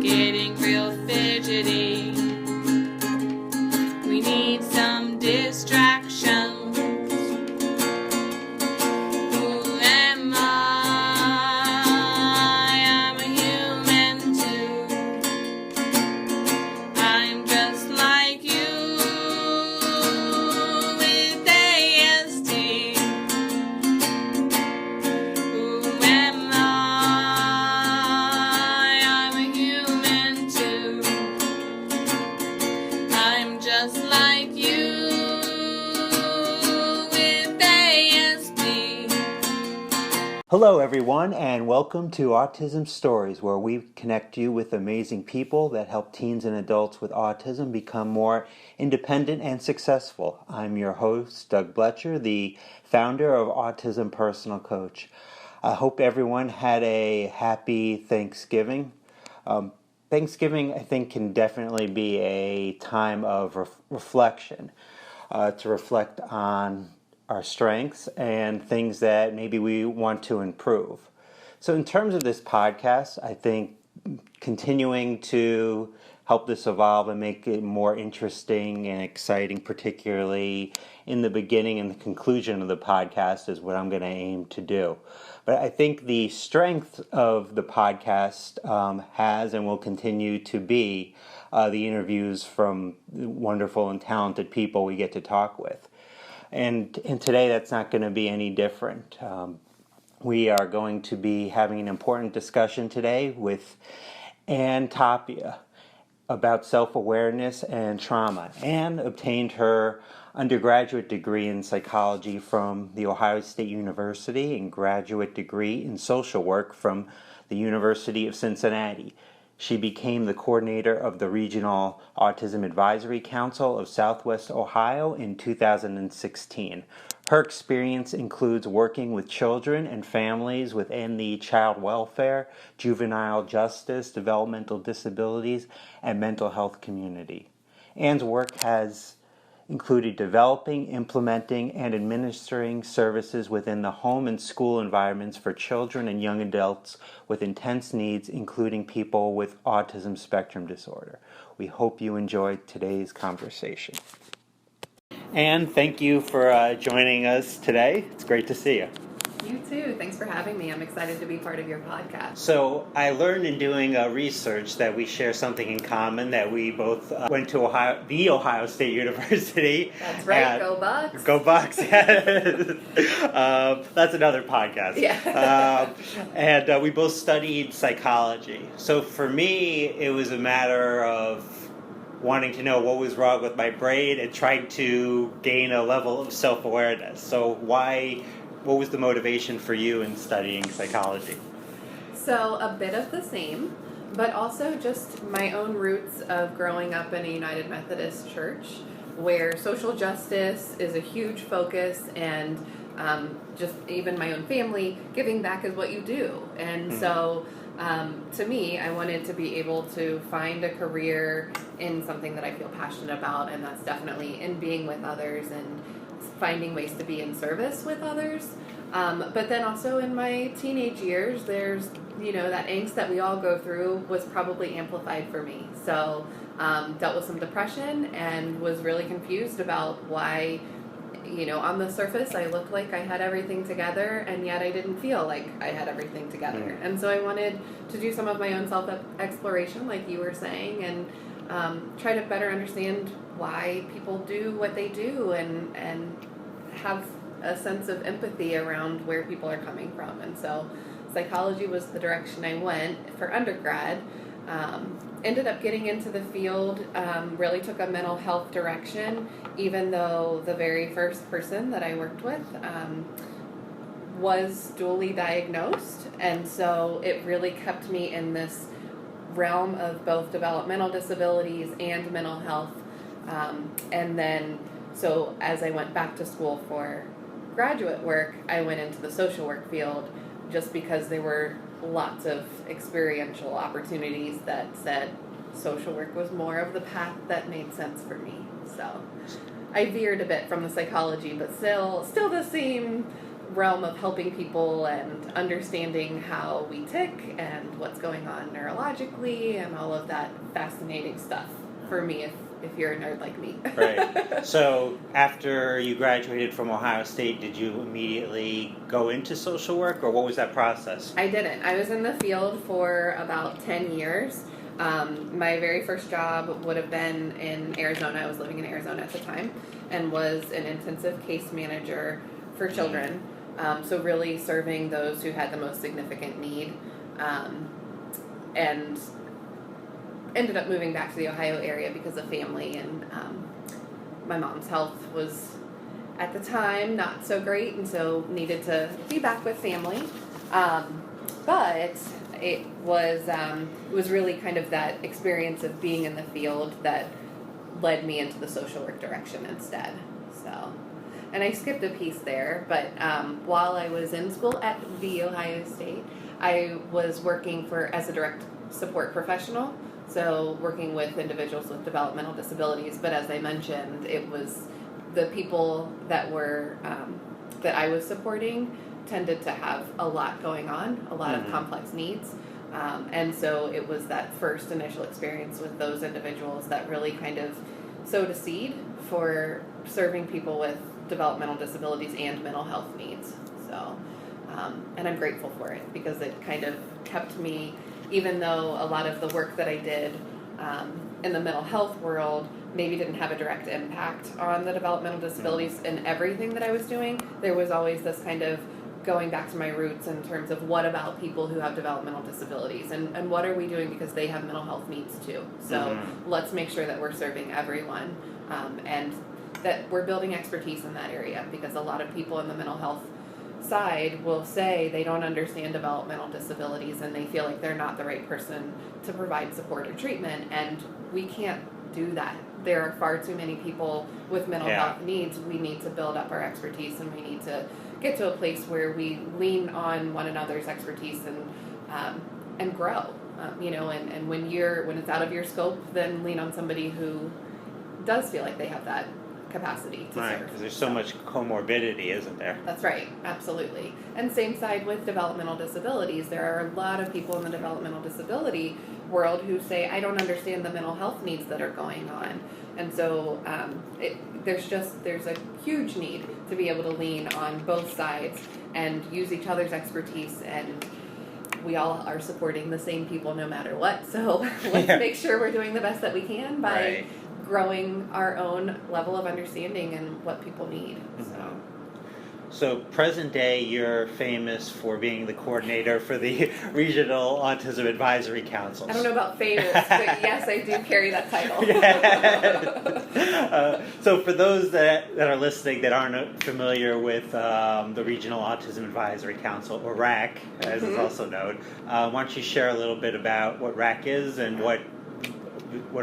getting real fidgety. We need some distractions. Who am I? I'm a human too. I'm just like you with ASD. Who am I? I'm a human too. I'm just like you with ASD. Hello, everyone, and welcome to Autism Stories, where we connect you with amazing people that help teens and adults with autism become more independent and successful. I'm your host, Doug Bletcher, the founder of Autism Personal Coach. I hope everyone had a happy Thanksgiving. Thanksgiving, I think, can definitely be a time of reflection, to reflect on our strengths and things that maybe we want to improve. So in terms of this podcast, I think continuing to help this evolve and make it more interesting and exciting, particularly in the beginning and the conclusion of the podcast, is what I'm going to aim to do. But I think the strength of the podcast has and will continue to be the interviews from wonderful and talented people we get to talk with. And today that's not going to be any different. We are going to be having an important discussion today with Tapia about self-awareness and trauma. Anne obtained her undergraduate degree in psychology from The Ohio State University and graduate degree in social work from the University of Cincinnati. She became the coordinator of the Regional Autism Advisory Council of Southwest Ohio in 2016. Her experience includes working with children and families within the child welfare, juvenile justice, developmental disabilities, and mental health community. Anne's work has included developing, implementing, and administering services within the home and school environments for children and young adults with intense needs, including people with autism spectrum disorder. We hope you enjoyed today's conversation. Anne, thank you for joining us today. It's great to see you. You too. Thanks for having me. I'm excited to be part of your podcast. So I learned in doing research that we share something in common, that we both went to the Ohio State University. That's right. Go Bucks. Go Bucks. That's another podcast. Yeah. And we both studied psychology. So for me, it was a matter of wanting to know what was wrong with my brain and trying to gain a level of self-awareness. So what was the motivation for you in studying psychology? So a bit of the same, but also just my own roots of growing up in a United Methodist church where social justice is a huge focus, and just even my own family, giving back is what you do. And so to me, I wanted to be able to find a career in something that I feel passionate about, and that's definitely in being with others and finding ways to be in service with others. But then also in my teenage years, there's, that angst that we all go through was probably amplified for me. So dealt with some depression and was really confused about why, on the surface I looked like I had everything together, and yet I didn't feel like I had everything together. And so I wanted to do some of my own self-exploration, like you were saying, and try to better understand why people do what they do, and have a sense of empathy around where people are coming from. And so psychology was the direction I went for undergrad. Ended up getting into the field, really took a mental health direction, even though the very first person that I worked with was dually diagnosed. And so it really kept me in this realm of both developmental disabilities and mental health. And then, so as I went back to school for graduate work, I went into the social work field just because there were lots of experiential opportunities that said social work was more of the path that made sense for me. So I veered a bit from the psychology, but still the same realm of helping people and understanding how we tick and what's going on neurologically and all of that fascinating stuff for me if you're a nerd like me. Right. So after you graduated from Ohio State, did you immediately go into social work, or what was that process? I didn't. I was in the field for about 10 years. My very first job would have been in Arizona. I was living in Arizona at the time and was an intensive case manager for children. So really serving those who had the most significant need. And ended up moving back to the Ohio area because of family, and my mom's health was at the time not so great, and so needed to be back with family. But it was really kind of that experience of being in the field that led me into the social work direction instead. So, and I skipped a piece there, but while I was in school at the Ohio State, I was working as a direct support professional. So working with individuals with developmental disabilities, but as I mentioned, it was the people that were that I was supporting tended to have a lot going on, a lot of complex needs, and so it was that first initial experience with those individuals that really kind of sowed a seed for serving people with developmental disabilities and mental health needs. So, and I'm grateful for it because it kind of kept me. Even though a lot of the work that I did in the mental health world maybe didn't have a direct impact on the developmental disabilities in everything that I was doing, there was always this kind of going back to my roots in terms of what about people who have developmental disabilities and what are we doing because they have mental health needs too. So let's make sure that we're serving everyone and that we're building expertise in that area, because a lot of people in the mental health side will say they don't understand developmental disabilities and they feel like they're not the right person to provide support or treatment, and we can't do that. There are far too many people with mental health needs. We need to build up our expertise, and we need to get to a place where we lean on one another's expertise and grow. And when it's out of your scope, then lean on somebody who does feel like they have that capacity to serve. Because there's so much comorbidity, isn't there? That's right, absolutely. And same side with developmental disabilities. There are a lot of people in the developmental disability world who say, I don't understand the mental health needs that are going on. And so there's a huge need to be able to lean on both sides and use each other's expertise, and we all are supporting the same people no matter what. So let's make sure we're doing the best that we can by growing our own level of understanding and what people need. So present day, you're famous for being the coordinator for the Regional Autism Advisory Council. I don't know about famous, but yes, I do carry that title. So for those that are listening that aren't familiar with the Regional Autism Advisory Council, or RAC, as it's also known, why don't you share a little bit about what RAC is and what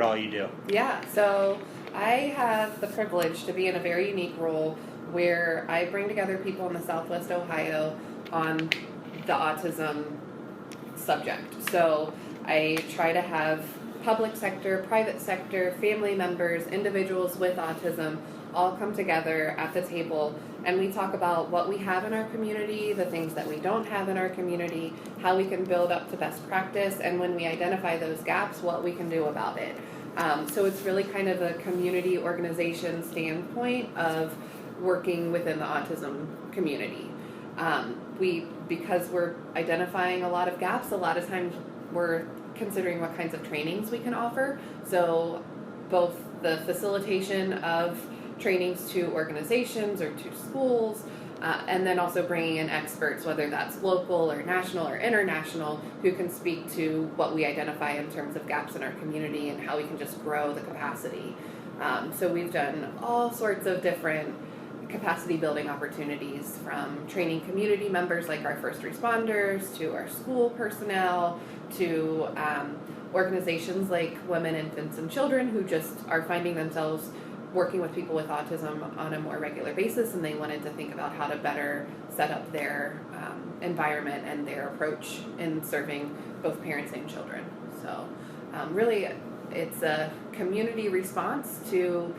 all you do? Yeah, so I have the privilege to be in a very unique role where I bring together people in the Southwest Ohio on the autism subject. So I try to have public sector, private sector, family members, individuals with autism all come together at the table, and we talk about what we have in our community, the things that we don't have in our community, how we can build up to best practice, and when we identify those gaps, what we can do about it. So it's really kind of a community organization standpoint of working within the autism community. Because we're identifying a lot of gaps, a lot of times we're considering what kinds of trainings we can offer. So both the facilitation of trainings to organizations or to schools, and then also bringing in experts, whether that's local or national or international, who can speak to what we identify in terms of gaps in our community and how we can just grow the capacity. So we've done all sorts of different capacity building opportunities, from training community members like our first responders to our school personnel to organizations like Women, Infants, and Children who just are finding themselves working with people with autism on a more regular basis, and they wanted to think about how to better set up their environment and their approach in serving both parents and children. So really it's a community response to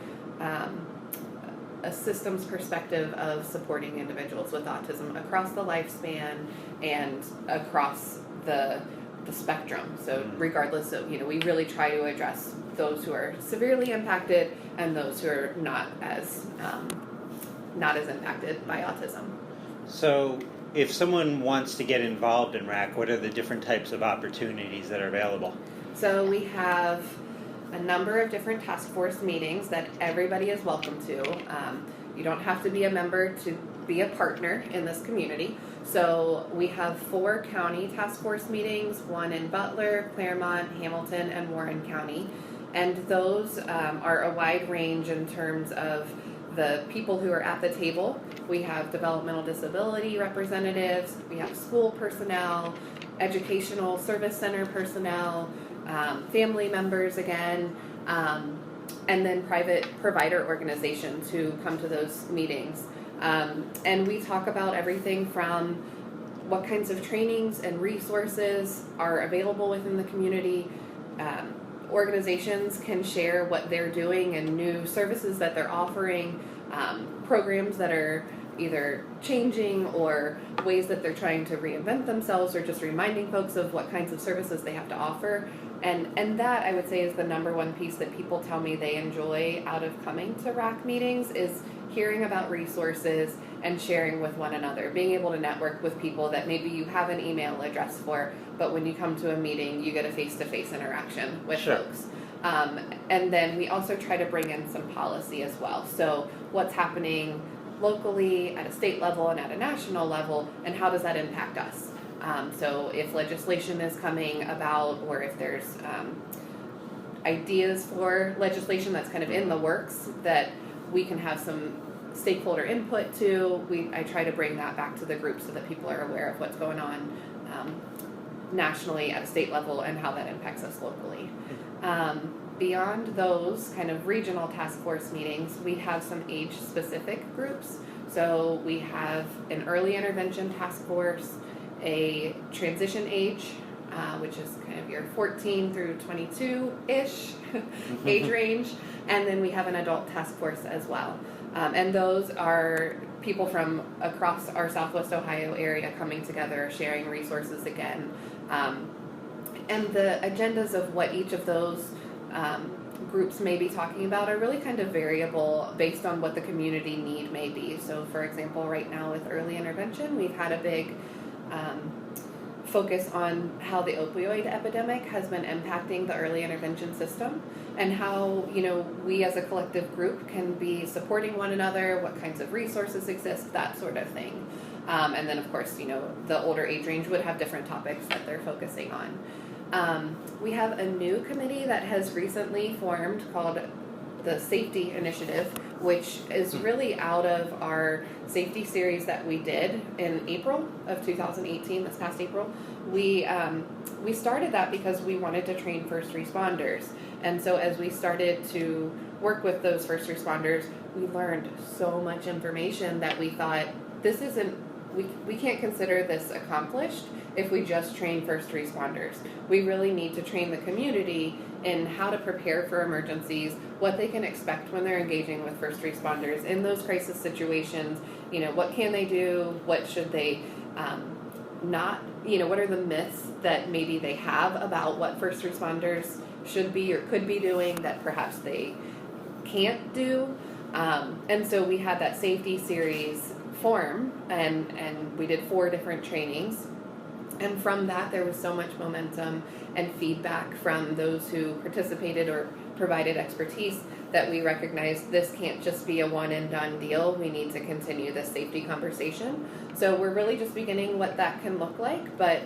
a systems perspective of supporting individuals with autism across the lifespan and across the spectrum. So regardless of, we really try to address those who are severely impacted and those who are not as impacted by autism. So if someone wants to get involved in RAC, what are the different types of opportunities that are available? So we have a number of different task force meetings that everybody is welcome to. You don't have to be a member to be a partner in this community. So we have 4 county task force meetings, one in Butler, Claremont, Hamilton, and Warren County. And those are a wide range in terms of the people who are at the table. We have developmental disability representatives, we have school personnel, educational service center personnel, family members again, and then private provider organizations who come to those meetings. And we talk about everything from what kinds of trainings and resources are available within the community. Organizations can share what they're doing and new services that they're offering, programs that are either changing or ways that they're trying to reinvent themselves, or just reminding folks of what kinds of services they have to offer. And that, I would say, is the number one piece that people tell me they enjoy out of coming to RAC meetings, is hearing about resources and sharing with one another, being able to network with people that maybe you have an email address for, but when you come to a meeting, you get a face-to-face interaction with folks. And then we also try to bring in some policy as well. So what's happening locally, at a state level, and at a national level, and how does that impact us? So if legislation is coming about, or if there's ideas for legislation that's kind of in the works that we can have some stakeholder input to, I try to bring that back to the group so that people are aware of what's going on nationally at a state level and how that impacts us locally. Beyond those kind of regional task force meetings, we have some age-specific groups. So we have an early intervention task force, a transition age, which is kind of your 14 through 22-ish age range, and then we have an adult task force as well. And those are people from across our Southwest Ohio area coming together, sharing resources again. And the agendas of what each of those groups may be talking about are really kind of variable based on what the community need may be. So for example, right now with early intervention, we've had a big focus on how the opioid epidemic has been impacting the early intervention system, and how, we as a collective group can be supporting one another, what kinds of resources exist, that sort of thing. And then of course, the older age range would have different topics that they're focusing on. We have a new committee that has recently formed called the Safety Initiative, which is really out of our safety series that we did in April of 2018, this past April. We started that because we wanted to train first responders. And so as we started to work with those first responders, we learned so much information that we thought, we can't consider this accomplished if we just train first responders. We really need to train the community in how to prepare for emergencies, what they can expect when they're engaging with first responders in those crisis situations. What can they do? What should they not? What are the myths that maybe they have about what first responders should be or could be doing that perhaps they can't do? And so we had that safety series form, and we did 4 different trainings. And from that, there was so much momentum and feedback from those who participated or provided expertise that we recognized this can't just be a one and done deal. We need to continue this safety conversation. So we're really just beginning what that can look like, but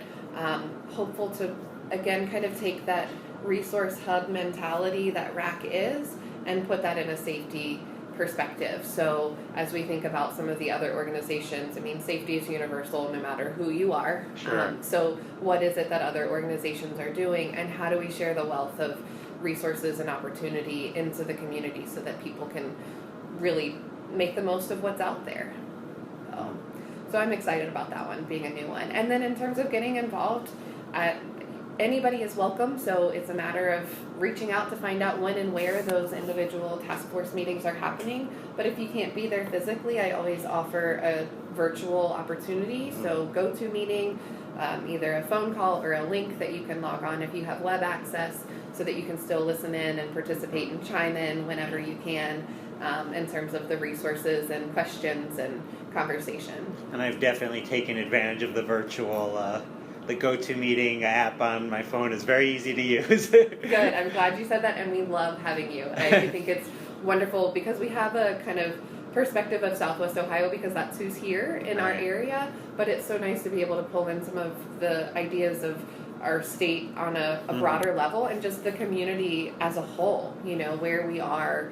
hopeful to, again, kind of take that resource hub mentality that RAC is and put that in a safety perspective. So as we think about some of the other organizations, safety is universal no matter who you are. Sure. So what is it that other organizations are doing, and how do we share the wealth of resources and opportunity into the community so that people can really make the most of what's out there? So I'm excited about that one being a new one. And then in terms of getting involved, anybody is welcome, so it's a matter of reaching out to find out when and where those individual task force meetings are happening. But if you can't be there physically, I always offer a virtual opportunity. So GoToMeeting, either a phone call or a link that you can log on if you have web access, so that you can still listen in and participate and chime in whenever you can, in terms of the resources and questions and conversation. And I've definitely taken advantage of the virtual, the GoToMeeting app on my phone is very easy to use. Good. I'm glad you said that, and we love having you. I think it's wonderful because we have a kind of perspective of Southwest Ohio because that's who's here in our area, but it's so nice to be able to pull in some of the ideas of our state on a broader level and just the community as a whole, where we are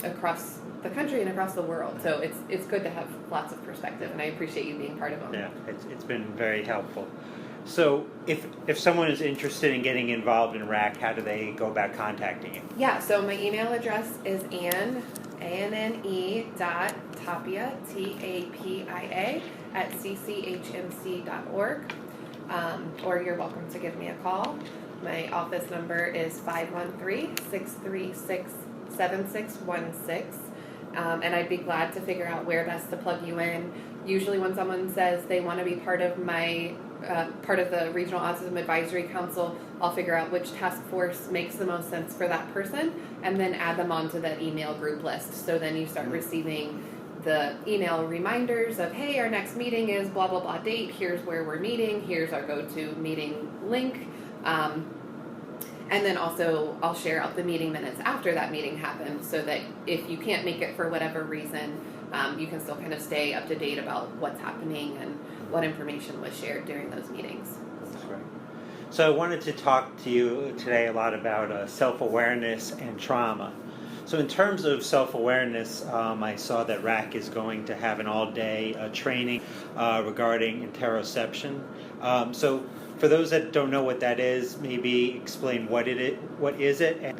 across the country and across the world. So it's good to have lots of perspective, and I appreciate you being part of them. Yeah, it's been very helpful. So if someone is interested in getting involved in RAC, how do they go about contacting you? Yeah, so my email address is Tapia, Tapia, @cchmc.org. Or you're welcome to give me a call. My office number is 513-636-7616. And I'd be glad to figure out where best to plug you in. Usually when someone says they want to be part of my part of the Regional Autism Advisory Council, I'll figure out which task force makes the most sense for that person and then add them onto that email group list. So then you start receiving the email reminders of, hey, our next meeting is blah, blah, blah date. Here's where we're meeting. Here's our GoToMeeting link. And then also I'll share out the meeting minutes after that meeting happens so that if you can't make it for whatever reason, you can still kind of stay up to date about what's happening and what information was shared during those meetings. That's right. So I wanted to talk to you today a lot about self-awareness and trauma. So in terms of self-awareness, I saw that RAC is going to have an all-day training regarding interoception. So for those that don't know what that is, maybe explain what is it?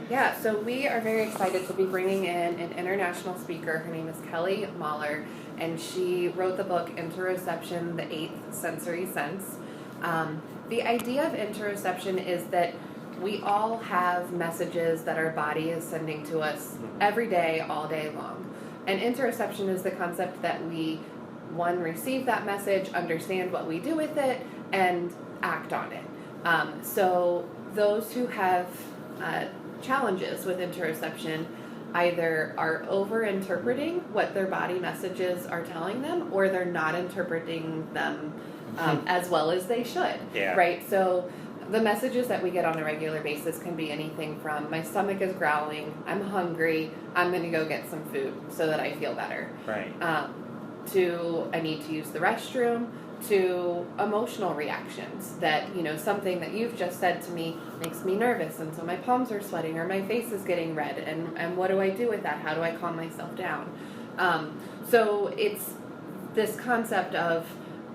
Yeah, so we are very excited to be bringing in an international speaker. Her name is Kelly Mahler, and she wrote the book Interoception, the Eighth Sensory Sense. The idea of interoception is that we all have messages that our body is sending to us every day, all day long. And interoception is the concept that we, one, receive that message, understand what we do with it, and act on it. So those who have challenges with interoception either are over-interpreting what their body messages are telling them, or they're not interpreting them as well as they should. Yeah. Right? So the messages that we get on a regular basis can be anything from my stomach is growling, I'm hungry, I'm going to go get some food so that I feel better. Right. To I need to use the restroom, to emotional reactions that, something that you've just said to me makes me nervous, and so my palms are sweating or my face is getting red, and what do I do with that? How do I calm myself down? So it's this concept of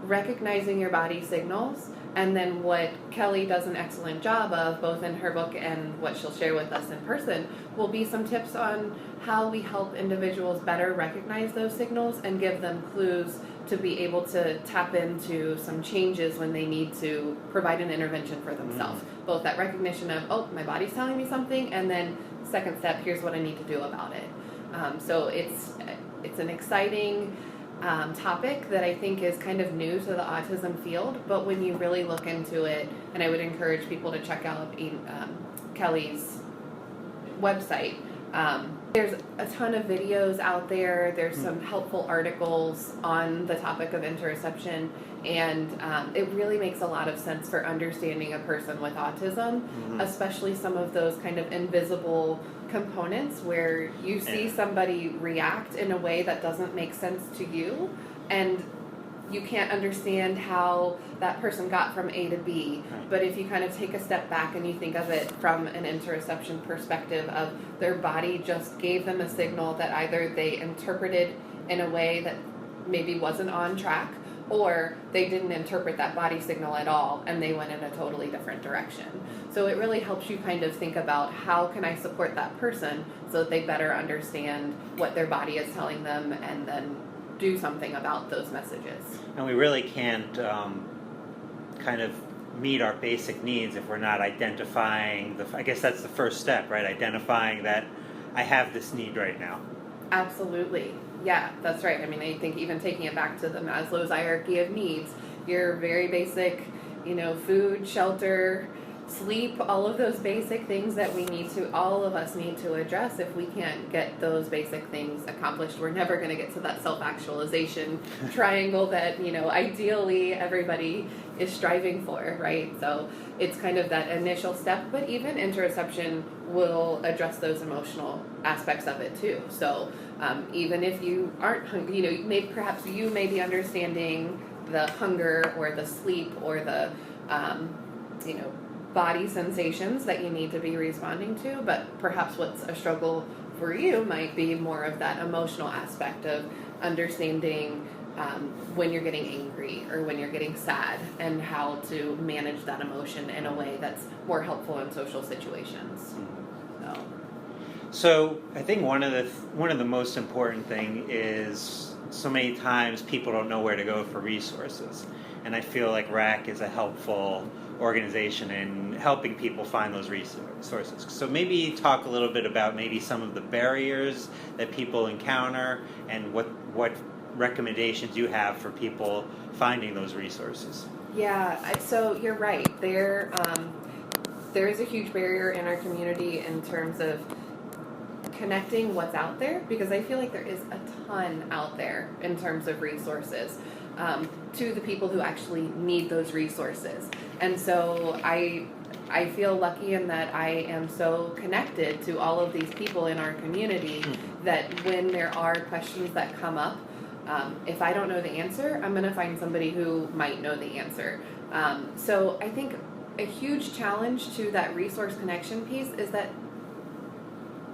recognizing your body signals, and then what Kelly does an excellent job of, both in her book and what she'll share with us in person, will be some tips on how we help individuals better recognize those signals and give them clues to be able to tap into some changes when they need to provide an intervention for themselves. Both that recognition of, oh, my body's telling me something, and then second step, here's what I need to do about it. So it's an exciting topic that I think is kind of new to the autism field, but when you really look into it, and I would encourage people to check out Kelly's website, there's a ton of videos out there. There's some helpful articles on the topic of interoception, and it really makes a lot of sense for understanding a person with autism, especially some of those kind of invisible components where you see somebody react in a way that doesn't make sense to you, and you can't understand how that person got from A to B. But if you kind of take a step back and you think of it from an interoception perspective of their body just gave them a signal that either they interpreted in a way that maybe wasn't on track, or they didn't interpret that body signal at all and they went in a totally different direction. So it really helps you kind of think about, how can I support that person so that they better understand what their body is telling them and then do something about those messages. And we really can't kind of meet our basic needs if we're not identifying I guess that's the first step, right? Identifying that I have this need right now. Absolutely. Yeah, that's right. I mean, I think even taking it back to the Maslow's hierarchy of needs, your very basic, food, shelter, sleep, all of those basic things that all of us need to address. If we can't get those basic things accomplished, we're never going to get to that self-actualization triangle that, ideally everybody is striving for, right? So it's kind of that initial step, but even interoception will address those emotional aspects of it too. So even if you aren't hungry, perhaps you may be understanding the hunger or the sleep or the, body sensations that you need to be responding to, but perhaps what's a struggle for you might be more of that emotional aspect of understanding when you're getting angry or when you're getting sad and how to manage that emotion in a way that's more helpful in social situations. So I think one of the most important thing is so many times people don't know where to go for resources, and I feel like RAC is a helpful organization in helping people find those resources. So maybe talk a little bit about maybe some of the barriers that people encounter and what recommendations you have for people finding those resources. Yeah, so you're right. There is a huge barrier in our community in terms of connecting what's out there, because I feel like there is a ton out there in terms of resources to the people who actually need those resources. And so I feel lucky in that I am so connected to all of these people in our community that when there are questions that come up, if I don't know the answer, I'm going to find somebody who might know the answer. So I think a huge challenge to that resource connection piece is that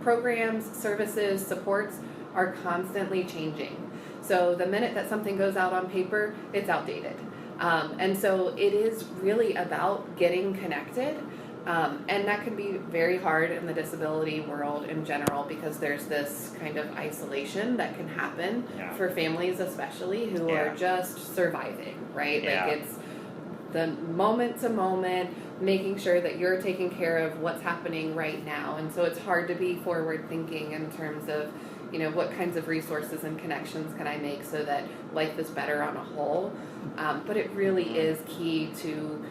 programs, services, supports are constantly changing. So the minute that something goes out on paper, it's outdated. And so it is really about getting connected. And that can be very hard in the disability world in general, because there's this kind of isolation that can happen for families especially who are just surviving, right? Yeah. Like it's the moment to moment, making sure that you're taking care of what's happening right now. And so it's hard to be forward thinking in terms of, what kinds of resources and connections can I make so that life is better on a whole. But it really is key to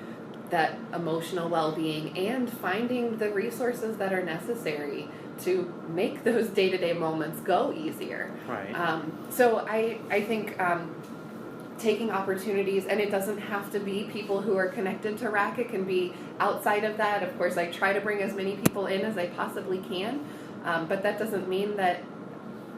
that emotional well-being and finding the resources that are necessary to make those day-to-day moments go easier. Right. So I think taking opportunities, and it doesn't have to be people who are connected to RAC, it can be outside of that. Of course, I try to bring as many people in as I possibly can, but that doesn't mean that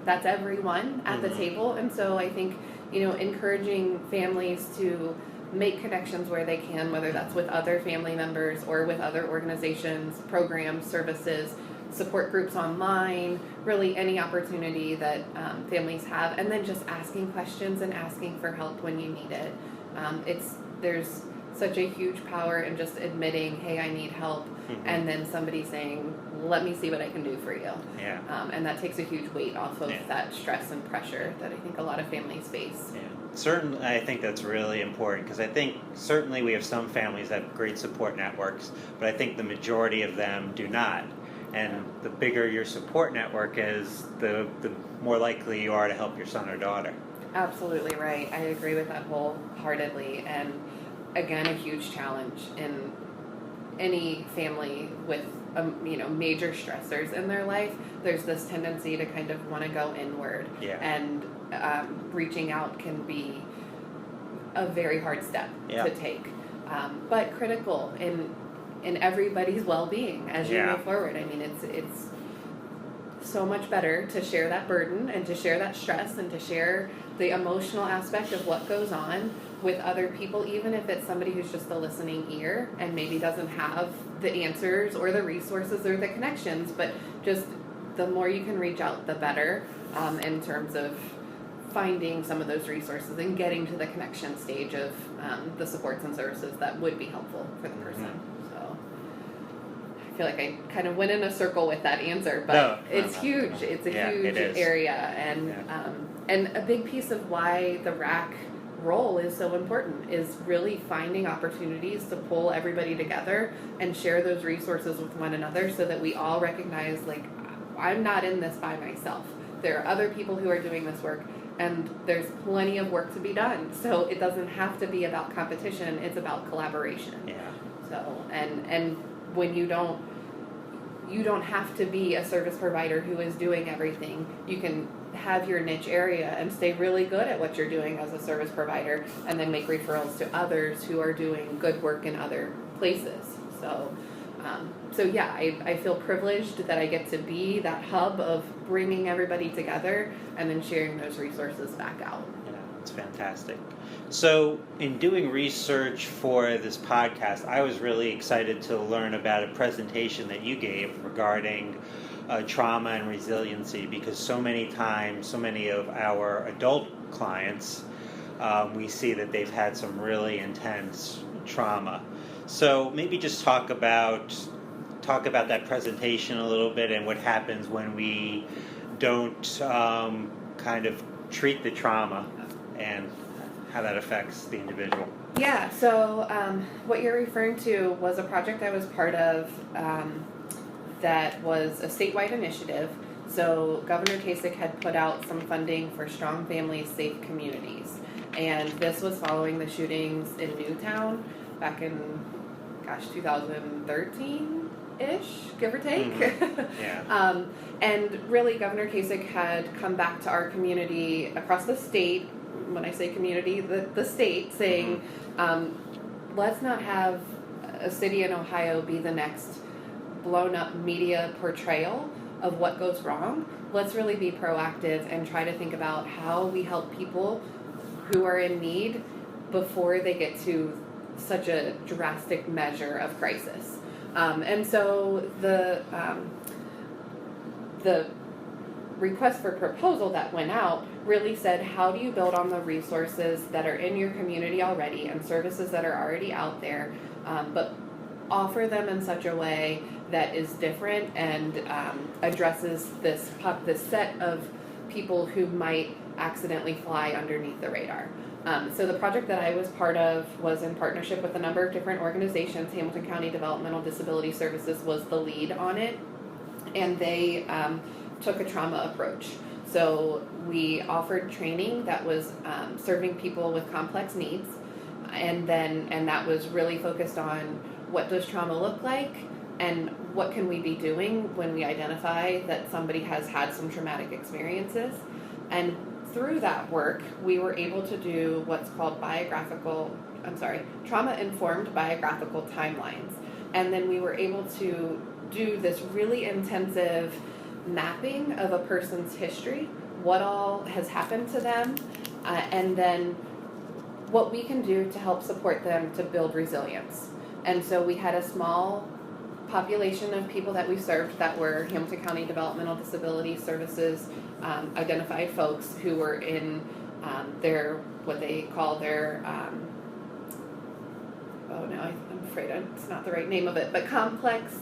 that's everyone at the table. And so I think, encouraging families to make connections where they can, whether that's with other family members or with other organizations, programs, services, support groups online, really any opportunity that families have, and then just asking questions and asking for help when you need it. There's such a huge power in just admitting, hey, I need help, and then somebody saying, let me see what I can do for you. Yeah. And that takes a huge weight off of that stress and pressure that I think a lot of families face. Yeah. Certainly, I think that's really important, because I think certainly we have some families that have great support networks, but I think the majority of them do not. And the bigger your support network is, the more likely you are to help your son or daughter. Absolutely right. I agree with that wholeheartedly. And again, a huge challenge in any family with major stressors in their life. There's this tendency to kind of want to go inward, and reaching out can be a very hard step to take, but critical in everybody's well-being as you move forward. I mean, it's so much better to share that burden and to share that stress and to share the emotional aspect of what goes on with other people, even if it's somebody who's just a listening ear and maybe doesn't have the answers or the resources or the connections, but just the more you can reach out, the better, in terms of finding some of those resources and getting to the connection stage of the supports and services that would be helpful for the person. So I feel like I kind of went in a circle with that answer, but it's huge. It's a huge area, and a big piece of why the RAC role is so important, is really finding opportunities to pull everybody together and share those resources with one another so that we all recognize, like, I'm not in this by myself. There are other people who are doing this work, and there's plenty of work to be done. So it doesn't have to be about competition, it's about collaboration. Yeah. So, and when you don't have to be a service provider who is doing everything. You can have your niche area and stay really good at what you're doing as a service provider, and then make referrals to others who are doing good work in other places. So yeah, I feel privileged that I get to be that hub of bringing everybody together and then sharing those resources back out. Yeah, it's fantastic. So in doing research for this podcast, I was really excited to learn about a presentation that you gave regarding trauma and resiliency, because so many times, so many of our adult clients, we see that they've had some really intense trauma. So maybe just talk about that presentation a little bit and what happens when we don't kind of treat the trauma and how that affects the individual. Yeah, so what you're referring to was a project I was part of that was a statewide initiative. So Governor Kasich had put out some funding for Strong Families, Safe Communities. And this was following the shootings in Newtown back in, 2013-ish, give or take. Mm-hmm. Yeah. And really, Governor Kasich had come back to our community across the state. When I say community, the state, saying, let's not have a city in Ohio be the next blown up media portrayal of what goes wrong. Let's really be proactive and try to think about how we help people who are in need before they get to such a drastic measure of crisis. And so the request for proposal that went out really said, how do you build on the resources that are in your community already and services that are already out there, but offer them in such a way that is different and addresses this set of people who might accidentally fly underneath the radar. So the project that I was part of was in partnership with a number of different organizations. Hamilton County Developmental Disability Services was the lead on it, and they took a trauma approach. So we offered training that was serving people with complex needs, and that was really focused on what does trauma look like and what can we be doing when we identify that somebody has had some traumatic experiences. And through that work, we were able to do what's called trauma-informed biographical timelines. And then we were able to do this really intensive mapping of a person's history, what all has happened to them, and then what we can do to help support them to build resilience. And so we had a small population of people that we served that were Hamilton County Developmental Disability Services identified folks who were in what they call their, I'm afraid it's not the right name of it, but complex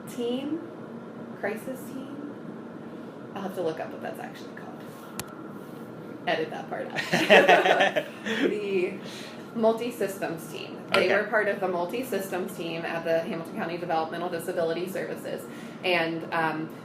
teen, crisis teen. I'll have to look up what that's actually called. Edit that part out. The multi-systems team. They were part of the multi-systems team at the Hamilton County Developmental Disability Services. And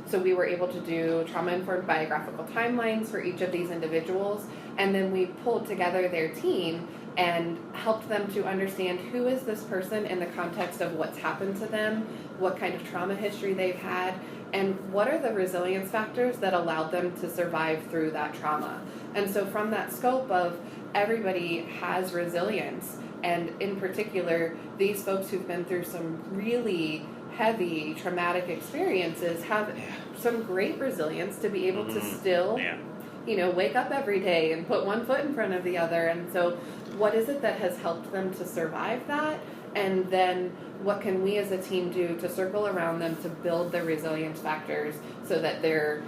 so we were able to do trauma-informed biographical timelines for each of these individuals. And then we pulled together their team and helped them to understand who is this person in the context of what's happened to them, what kind of trauma history they've had, and what are the resilience factors that allowed them to survive through that trauma. And so from that scope of everybody has resilience, and in particular, these folks who've been through some really heavy traumatic experiences have some great resilience to be able to still, wake up every day and put one foot in front of the other. And so what is it that has helped them to survive that? And then what can we as a team do to circle around them to build their resilience factors so that they're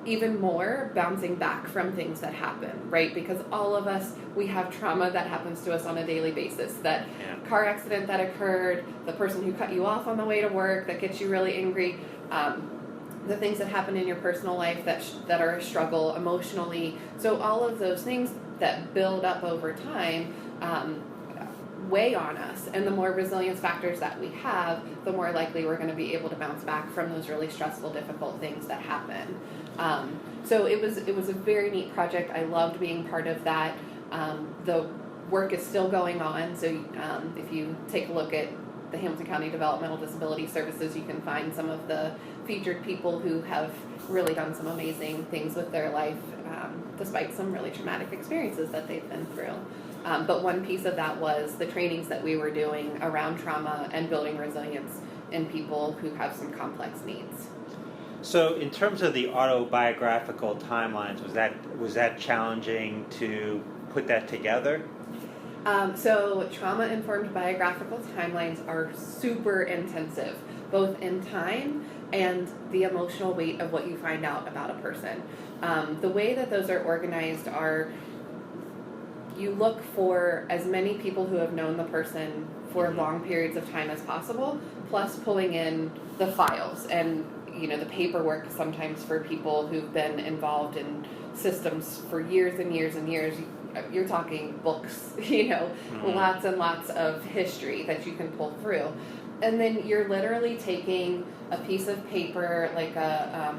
even more bouncing back from things that happen, right? Because all of us, we have trauma that happens to us on a daily basis. That car accident that occurred, the person who cut you off on the way to work that gets you really angry, the things that happen in your personal life that are a struggle emotionally. So all of those things, that build up over time weigh on us, and the more resilience factors that we have, the more likely we're going to be able to bounce back from those really stressful, difficult things that happen. So it was a very neat project. I loved being part of that. The work is still going on, so if you take a look at the Hamilton County Developmental Disability Services, you can find some of the featured people who have really done some amazing things with their life, despite some really traumatic experiences that they've been through. But one piece of that was the trainings that we were doing around trauma and building resilience in people who have some complex needs. So in terms of the autobiographical timelines, was that challenging to put that together? So trauma-informed biographical timelines are super intensive, both in time and the emotional weight of what you find out about a person. The way that those are organized are, you look for as many people who have known the person for long periods of time as possible, plus pulling in the files and the paperwork sometimes for people who've been involved in systems for years and years and years. You're talking books, lots and lots of history that you can pull through. And then you're literally taking a piece of paper, like a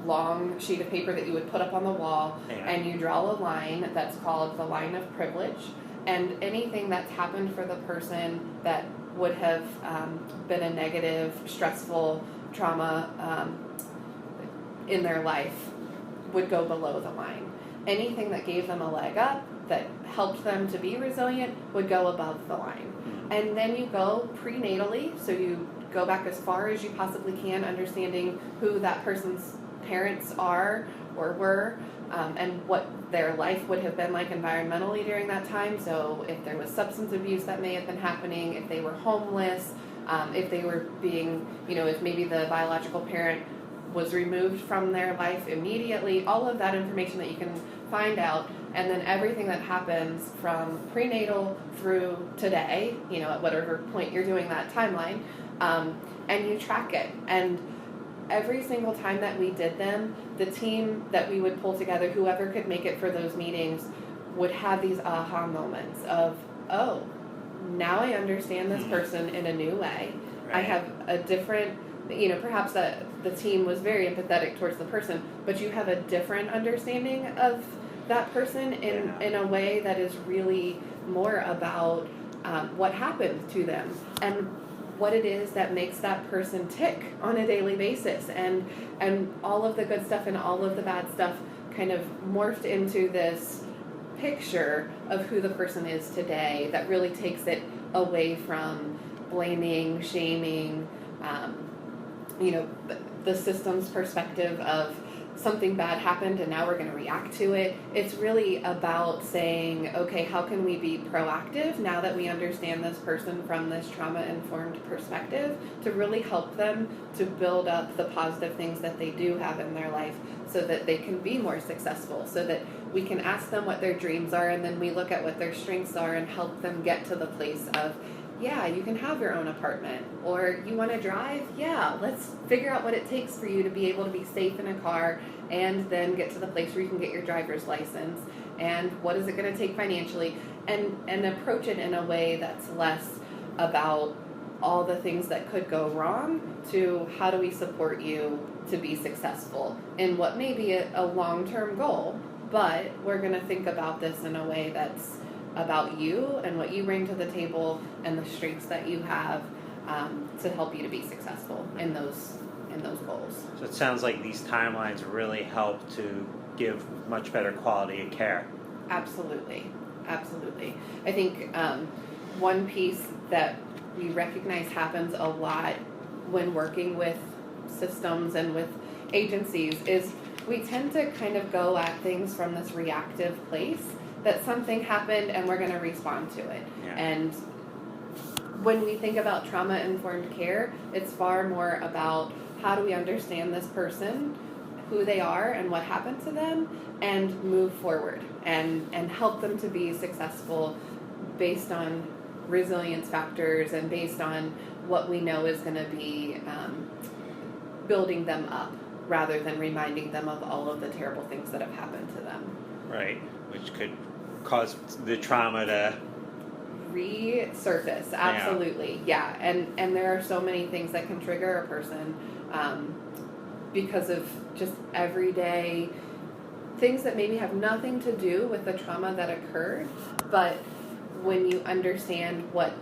long sheet of paper that you would put up on the wall, and you draw a line that's called the line of privilege, and anything that's happened for the person that would have been a negative, stressful trauma in their life would go below the line. Anything that gave them a leg up, that helped them to be resilient, would go above the line. And then you go prenatally, so you go back as far as you possibly can, understanding who that person's parents are or were, and what their life would have been like environmentally during that time. So if there was substance abuse that may have been happening, if they were homeless, if they were being, if maybe the biological parent was removed from their life immediately, all of that information that you can find out, and then everything that happens from prenatal through today, at whatever point you're doing that timeline, and you track it. And every single time that we did them, the team that we would pull together, whoever could make it for those meetings, would have these aha moments of, oh, now I understand this person in a new way. Right. I have a different, perhaps that the team was very empathetic towards the person, but you have a different understanding of that person in a way that is really more about what happened to them and what it is that makes that person tick on a daily basis, and all of the good stuff and all of the bad stuff kind of morphed into this picture of who the person is today that really takes it away from blaming, shaming, the system's perspective of something bad happened and now we're going to react to it. It's really about saying, okay, how can we be proactive now that we understand this person from this trauma-informed perspective to really help them to build up the positive things that they do have in their life so that they can be more successful, so that we can ask them what their dreams are, and then we look at what their strengths are and help them get to the place of, yeah, you can have your own apartment. Or you want to drive? Yeah, let's figure out what it takes for you to be able to be safe in a car and then get to the place where you can get your driver's license. And what is it going to take financially? And approach it in a way that's less about all the things that could go wrong to how do we support you to be successful in what may be a long-term goal. But we're going to think about this in a way that's about you and what you bring to the table and the strengths that you have to help you to be successful in those goals. So it sounds like these timelines really help to give much better quality of care. Absolutely. I think one piece that we recognize happens a lot when working with systems and with agencies is we tend to kind of go at things from this reactive place, that something happened and we're going to respond to it. Yeah. And when we think about trauma-informed care, it's far more about how do we understand this person, who they are and what happened to them, and move forward and help them to be successful based on resilience factors and based on what we know is going to be building them up rather than reminding them of all of the terrible things that have happened to them. Right, which could cause the trauma to resurface. Absolutely, yeah. And there are so many things that can trigger a person because of just everyday things that maybe have nothing to do with the trauma that occurred, but when you understand what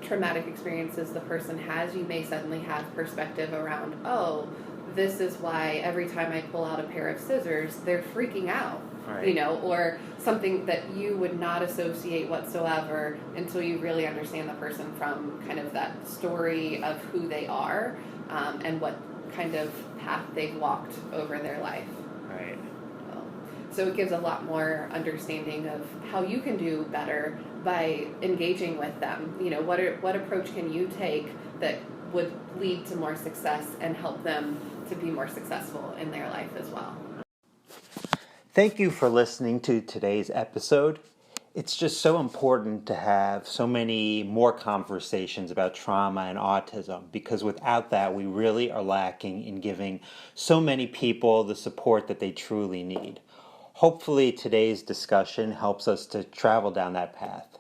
traumatic experiences the person has, you may suddenly have perspective around, oh, this is why every time I pull out a pair of scissors, they're freaking out. Right. You know, or something that you would not associate whatsoever until you really understand the person from kind of that story of who they are, and what kind of path they've walked over their life. Right. So it gives a lot more understanding of how you can do better by engaging with them. You know, what approach can you take that would lead to more success and help them to be more successful in their life as well. Thank you for listening to today's episode. It's just so important to have so many more conversations about trauma and autism, because without that, we really are lacking in giving so many people the support that they truly need. Hopefully, today's discussion helps us to travel down that path.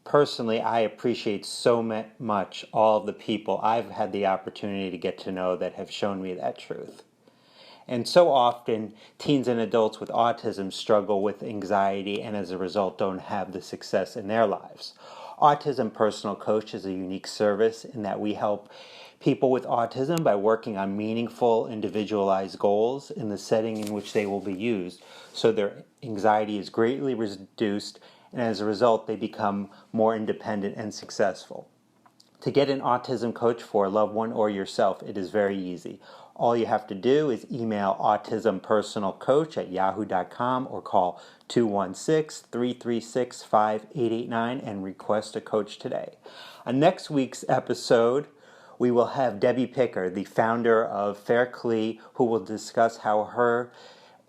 Personally, I appreciate so much all of the people I've had the opportunity to get to know that have shown me that truth. And so often, teens and adults with autism struggle with anxiety and as a result don't have the success in their lives. Autism Personal Coach is a unique service in that we help people with autism by working on meaningful, individualized goals in the setting in which they will be used, so their anxiety is greatly reduced, and as a result, they become more independent and successful. To get an autism coach for a loved one or yourself, it is very easy. All you have to do is email autismpersonalcoach@yahoo.com or call 216-336-5889 and request a coach today. On next week's episode, we will have Debbie Picker, the founder of Fairclea, who will discuss how her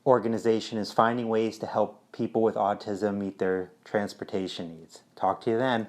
organization is finding ways to help people with autism meet their transportation needs. Talk to you then.